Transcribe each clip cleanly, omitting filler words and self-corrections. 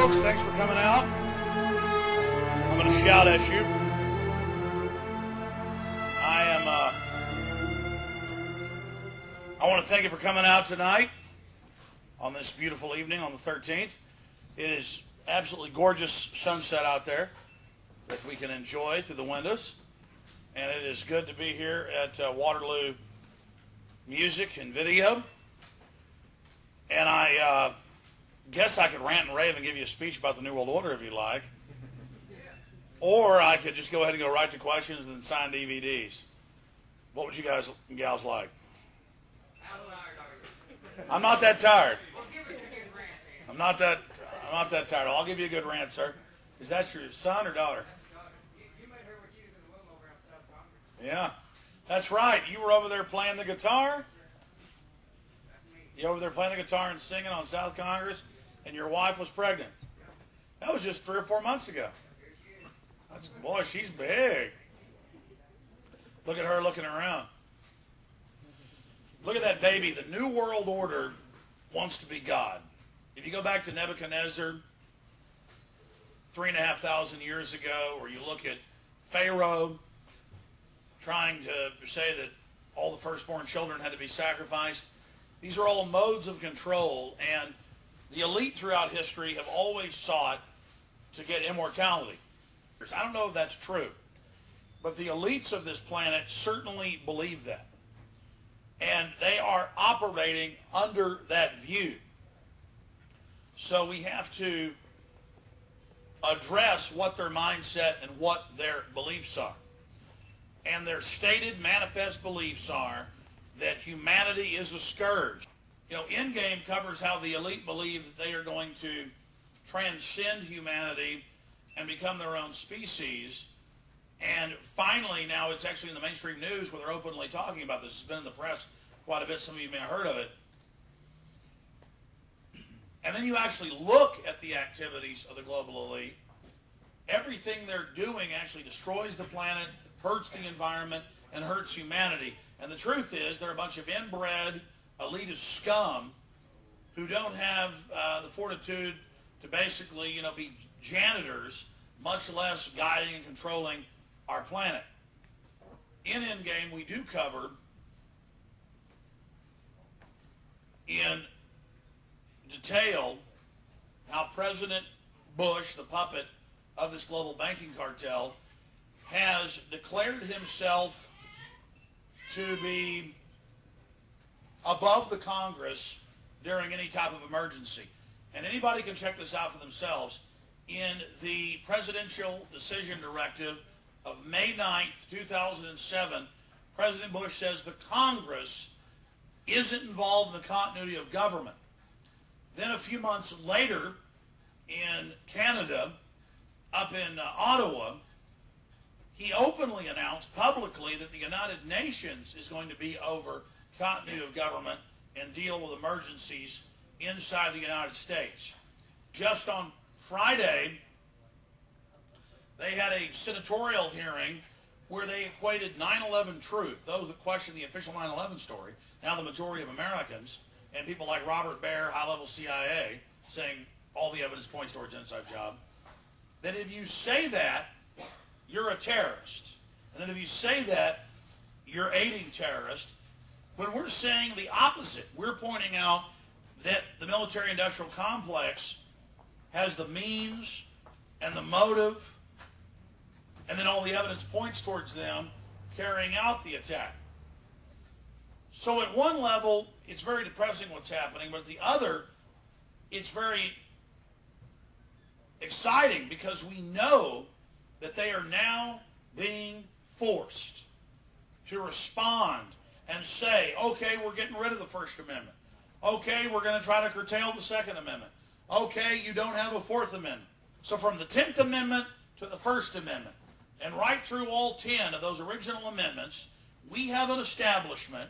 folks. Thanks for coming out. I'm going to shout at you. I want to thank you for coming out tonight on this beautiful evening on the 13th. It is absolutely gorgeous sunset out there that we can enjoy through the windows. And it is good to be here at Waterloo Music and Video. And I guess I could rant and rave and give you a speech about the New World Order if you like. Or I could just go ahead and go right to questions and then sign DVDs. What would you guys and gals like? I'm not that tired. I'm not that tired. I'll give you a good rant, sir. Is that your son or daughter? You met her when she was in the womb over on South Congress. Yeah, that's right. You were over there playing the guitar. You over there playing the guitar and singing on South Congress, and your wife was pregnant. That was just 3 or 4 months ago. Boy, she's big. Look at her looking around. Look at that baby. The New World Order wants to be God. If you go back to Nebuchadnezzar 3,500 years ago, or you look at Pharaoh trying to say that all the firstborn children had to be sacrificed, these are all modes of control, and the elite throughout history have always sought to get immortality. I don't know if that's true, but the elites of this planet certainly believe that. And they are operating under that view. So we have to address what their mindset and what their beliefs are. And their stated manifest beliefs are that humanity is a scourge. You know, Endgame covers how the elite believe that they are going to transcend humanity and become their own species. And finally, now it's actually in the mainstream news where they're openly talking about this. It's been in the press quite a bit. Some of you may have heard of it. And then you actually look at the activities of the global elite. Everything they're doing actually destroys the planet, hurts the environment, and hurts humanity. And the truth is, they're a bunch of inbred, elitist scum who don't have the fortitude to basically, be janitors, much less guiding and controlling our planet. In Endgame, we do cover in detail how President Bush, the puppet of this global banking cartel, has declared himself to be above the Congress during any type of emergency. And anybody can check this out for themselves. In the Presidential Decision Directive of May 9th, 2007, President Bush says the Congress isn't involved in the continuity of government. Then a few months later, in Canada, up in Ottawa, he openly announced publicly that the United Nations is going to be over continuity of government and deal with emergencies inside the United States. Just on Friday, they had a senatorial hearing where they equated 9/11 truth, those that question the official 9/11 story, now the majority of Americans, and people like Robert Baer, high-level CIA, saying all the evidence points towards an inside job, that if you say that, you're a terrorist. And then if you say that, you're aiding terrorists. When we're saying the opposite, we're pointing out that the military-industrial complex has the means and the motive, and then all the evidence points towards them carrying out the attack. So at one level, it's very depressing what's happening, but at the other, it's very exciting because we know that they are now being forced to respond and say, okay, we're getting rid of the First Amendment. Okay, we're going to try to curtail the Second Amendment. Okay, you don't have a Fourth Amendment. So from the 10th Amendment to the First Amendment, and right through all 10 of those original amendments, we have an establishment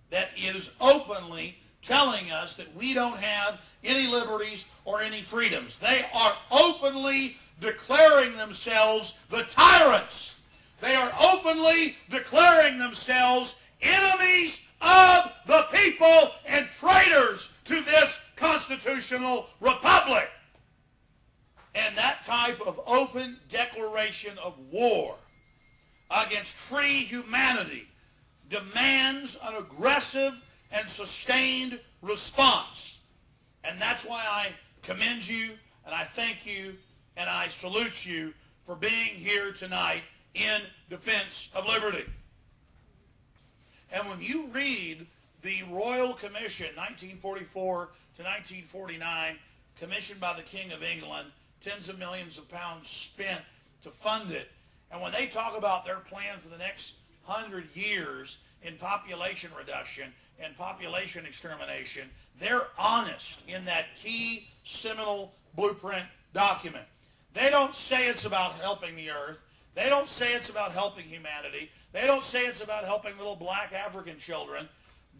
that is openly telling us that we don't have any liberties or any freedoms. They are openly declaring themselves the tyrants. They are openly declaring themselves enemies of the people and traitors to this constitutional republic. that type of open declaration of war against free humanity demands an aggressive and sustained response. And that's why I commend you, and I thank you, and I salute you for being here tonight in defense of liberty. And when you read the Royal Commission, 1944 to 1949, commissioned by the King of England, tens of millions of pounds spent to fund it, and when they talk about their plan for the next 100 years in population reduction and population extermination, they're honest in that key seminal blueprint document. They don't say it's about helping the earth. They don't say it's about helping humanity. They don't say it's about helping little black African children.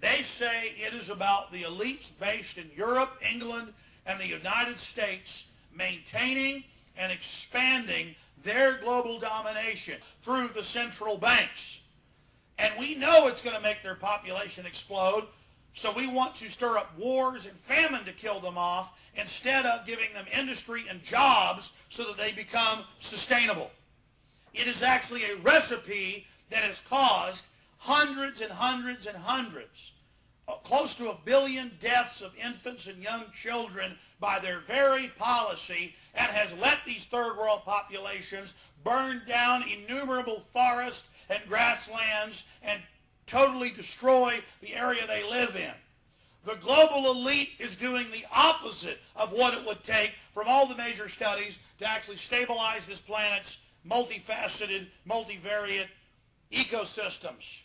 They say it is about the elites based in Europe, England, and the United States maintaining and expanding their global domination through the central banks. And we know it's going to make their population explode, so we want to stir up wars and famine to kill them off instead of giving them industry and jobs so that they become sustainable. It is actually a recipe that has caused hundreds and hundreds and hundreds, close to 1 billion deaths of infants and young children by their very policy, and has let these third world populations burn down innumerable forests and grasslands and totally destroy the area they live in. The global elite is doing the opposite of what it would take from all the major studies to actually stabilize this planet's multifaceted, multivariate ecosystems.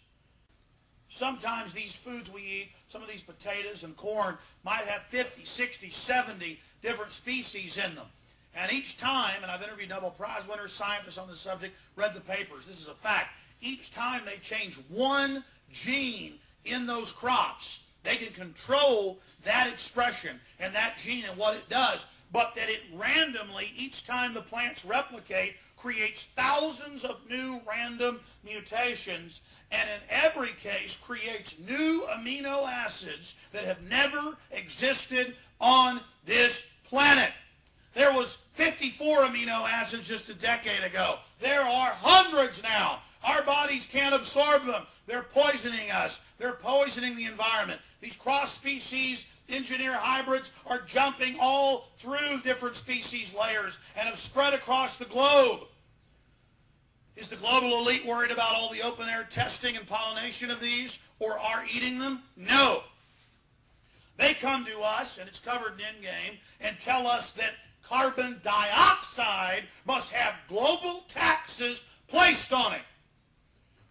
Sometimes these foods we eat, some of these potatoes and corn, might have 50, 60, 70 different species in them. And each time, and I've interviewed Nobel Prize winners, scientists on this subject, read the papers, this is a fact, each time they change one gene in those crops, they can control that expression and that gene and what it does, but that it randomly, each time the plants replicate, creates thousands of new random mutations, and in every case creates new amino acids that have never existed on this planet. There was 54 amino acids just a decade ago. There are hundreds now. Our bodies can't absorb them. They're poisoning us. They're poisoning the environment. These cross-species engineer hybrids are jumping all through different species layers and have spread across the globe. Is the global elite worried about all the open-air testing and pollination of these, or are eating them? No. They come to us, and it's covered in Endgame, and tell us that carbon dioxide must have global taxes placed on it.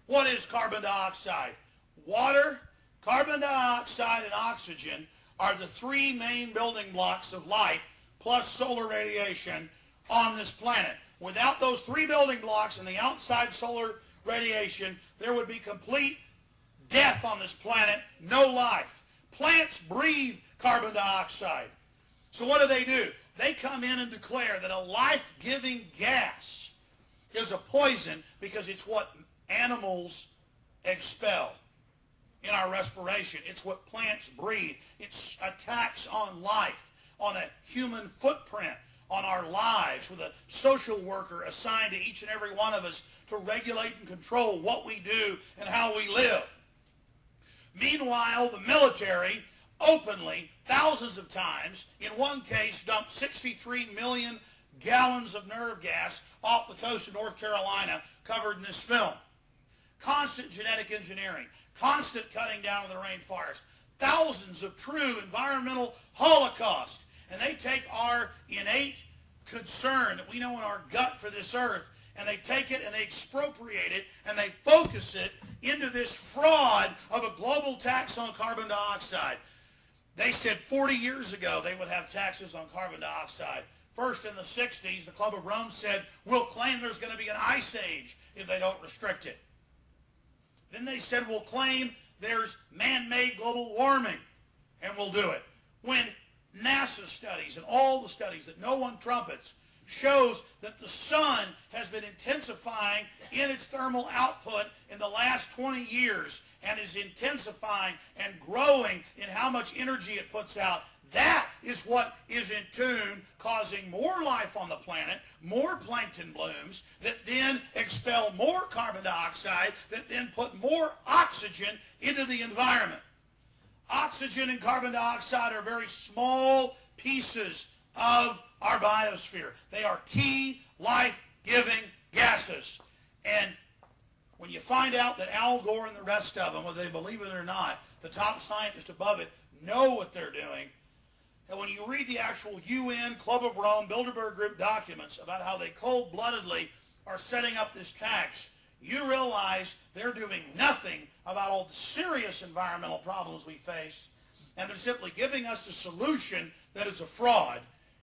What is carbon dioxide? Water, carbon dioxide, and oxygen are the three main building blocks of life, plus solar radiation, on this planet. Without those three building blocks and the outside solar radiation, there would be complete death on this planet, no life. Plants breathe carbon dioxide. So what do? They come in and declare that a life-giving gas is a poison because it's what animals expel in our respiration. It's what plants breathe. It's attacks on life, on a human footprint, on our lives, with a social worker assigned to each and every one of us to regulate and control what we do and how we live. Meanwhile, the military openly, thousands of times, in one case, dumped 63 million gallons of nerve gas off the coast of North Carolina, covered in this film. Constant genetic engineering, constant cutting down of the rainforest, thousands of true environmental holocaust. And they take our innate concern that we know in our gut for this earth, and they take it and they expropriate it and they focus it into this fraud of a global tax on carbon dioxide. They said 40 years ago they would have taxes on carbon dioxide. First in the 60s, the Club of Rome said, we'll claim there's going to be an ice age if they don't restrict it. Then they said, we'll claim there's man-made global warming, and we'll do it. When NASA studies and all the studies that no one trumpets shows that the sun has been intensifying in its thermal output in the last 20 years and is intensifying and growing in how much energy it puts out. That is what is in tune, causing more life on the planet, more plankton blooms that then expel more carbon dioxide, that then put more oxygen into the environment. Oxygen and carbon dioxide are very small pieces of our biosphere. They are key life-giving gases. And when you find out that Al Gore and the rest of them, whether they believe it or not, the top scientists above it know what they're doing, and when you read the actual UN, Club of Rome, Bilderberg Group documents about how they cold-bloodedly are setting up this tax, you realize they're doing nothing about all the serious environmental problems we face, and they're simply giving us a solution that is a fraud.